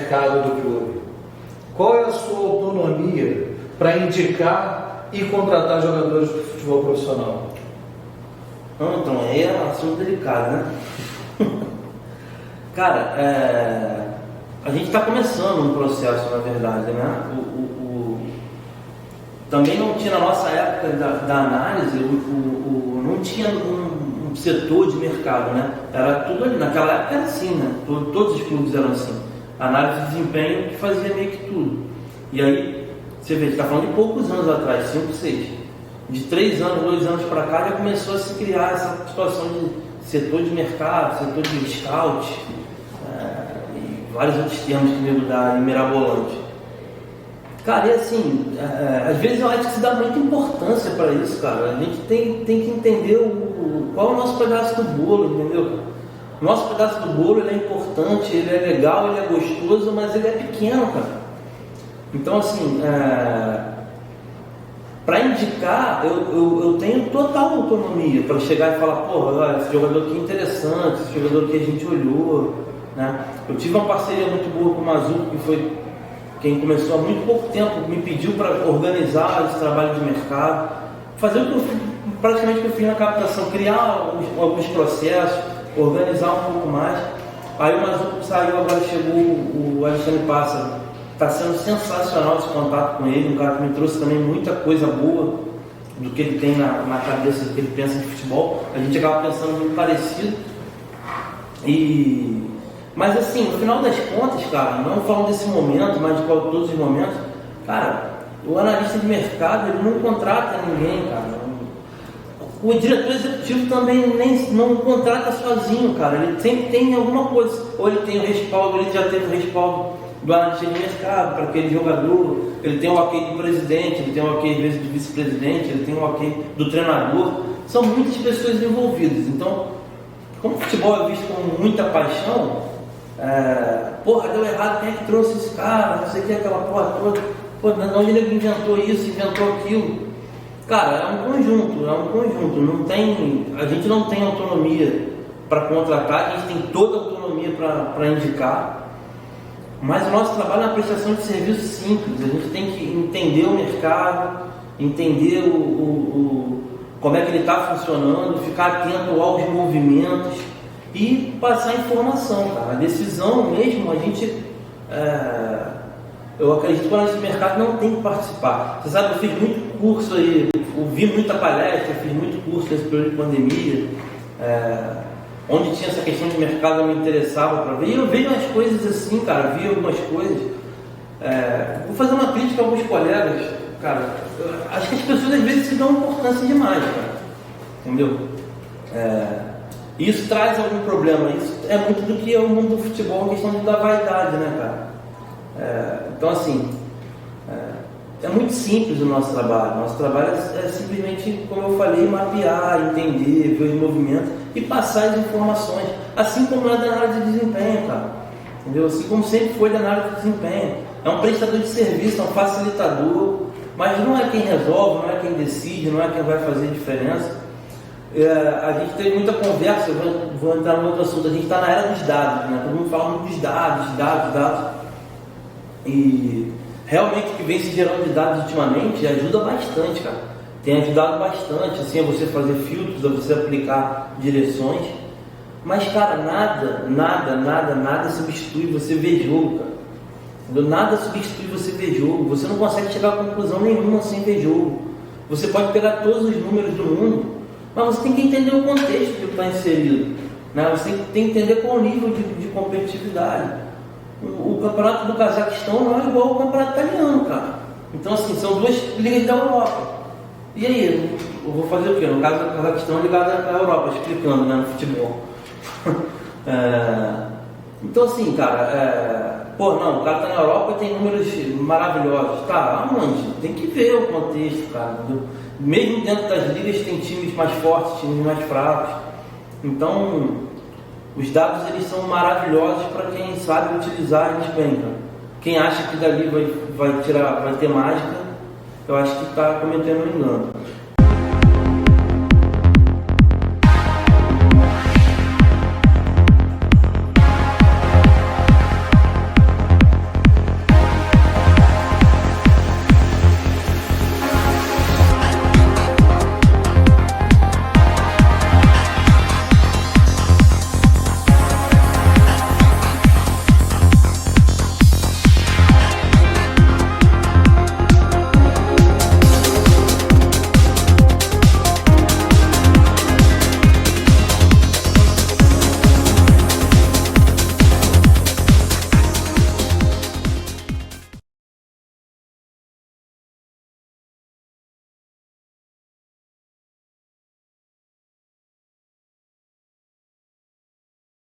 mercado do clube? Qual é a sua autonomia para indicar e contratar jogadores de futebol profissional? Então, aí é um assunto delicado, né? Cara, a gente está começando um processo, na verdade, né? Também não tinha, na nossa época da análise, não tinha um setor de mercado, né? Era tudo ali, naquela época era assim, né? Todos os clubes eram assim. Análise de desempenho que fazia meio que tudo. E aí, você vê, a gente está falando de poucos anos atrás, 5, 6. De 3 anos, 2 anos para cá, já começou a se criar essa situação de setor de mercado, setor de scout, e vários outros termos que nego dá mirabolante. Cara, e assim, às vezes eu acho que se dá muita importância para isso, cara. A gente tem que entender qual é o nosso pedaço do bolo, entendeu? O nosso pedaço do bolo, ele é importante, ele é legal, ele é gostoso, mas ele é pequeno, cara. Então, assim, para indicar, eu tenho total autonomia para chegar e falar, porra, esse jogador aqui é interessante, esse jogador aqui a gente olhou, né? Eu tive uma parceria muito boa com o Mazuco, que foi quem começou há muito pouco tempo, me pediu para organizar esse trabalho de mercado, fazer o que praticamente que eu fiz na captação, criar alguns processos, organizar um pouco mais. Aí o Mazuco saiu, agora chegou o Alexandre Pássaro. Está sendo sensacional esse contato com ele, um cara que me trouxe também muita coisa boa do que ele tem na cabeça, do que ele pensa de futebol. A gente acaba pensando muito parecido. Mas assim, no final das contas, cara, não falando desse momento, mas de todos os momentos, cara, o analista de mercado, ele não contrata ninguém, cara. O diretor executivo também não contrata sozinho, cara. Ele sempre tem alguma coisa. Ou ele tem o respaldo, ele já teve o respaldo do analista de mercado para aquele jogador, ele tem o ok do presidente, ele tem o ok às vezes do vice-presidente, ele tem o ok do treinador. São muitas pessoas envolvidas. Então, como o futebol é visto com muita paixão, porra, deu errado, quem é que trouxe esse cara, não sei o que, aquela porra toda, pô, de onde ele inventou isso, inventou aquilo. Cara, é um conjunto, não tem, a gente não tem autonomia para contratar, a gente tem toda a autonomia para indicar, mas o nosso trabalho é uma prestação de serviço simples. A gente tem que entender o mercado, entender como é que ele está funcionando, ficar atento aos movimentos e passar informação, cara. A decisão mesmo, a gente, eu acredito que o analista de mercado não tem que participar. Você sabe, eu fiz muito curso aí, ouvi muita palestra, fiz muito curso nesse período de pandemia, onde tinha essa questão de mercado, eu me interessava para ver, e eu vejo umas coisas assim, cara, vi algumas coisas. Vou fazer uma crítica a alguns colegas, cara, acho que as pessoas às vezes se dão importância demais, cara, entendeu? Isso traz algum problema, isso é muito do que é o mundo do futebol, a questão da vaidade, né, cara? Então, assim, é muito simples o nosso trabalho. Nosso trabalho é simplesmente, como eu falei, mapear, entender, ver os movimentos e passar as informações, assim como é da análise de desempenho, cara. Entendeu? Assim como sempre foi da análise de desempenho. É um prestador de serviço, é um facilitador, mas não é quem resolve, não é quem decide, não é quem vai fazer diferença. A gente teve muita conversa, vou entrar no outro assunto, a gente está na era dos dados, né? Todo mundo fala muito dos dados. E realmente o que vem se gerando de dados ultimamente ajuda bastante, cara. Tem ajudado bastante, assim, a você fazer filtros, a você aplicar direções. Mas, cara, nada substitui você ver jogo, cara. Entendeu? Nada substitui você ver jogo. Você não consegue chegar a conclusão nenhuma sem ver jogo. Você pode pegar todos os números do mundo, mas você tem que entender o contexto que está inserido, né? Você tem que entender qual o nível de competitividade. O campeonato do Cazaquistão não é igual ao campeonato italiano, cara. Então, assim, são duas ligas da Europa. E aí, eu vou fazer o quê? No caso do Cazaquistão, ligado à Europa, explicando, né, no futebol. Então, assim, cara, o cara tá na Europa e tem números maravilhosos. Tá, aonde? Tem que ver o contexto, cara. Entendeu? Mesmo dentro das ligas tem times mais fortes, times mais fracos. Então, os dados, eles são maravilhosos para quem sabe utilizar eles bem, cara. Quem acha que dali vai ter mágica, eu acho que está cometendo um engano.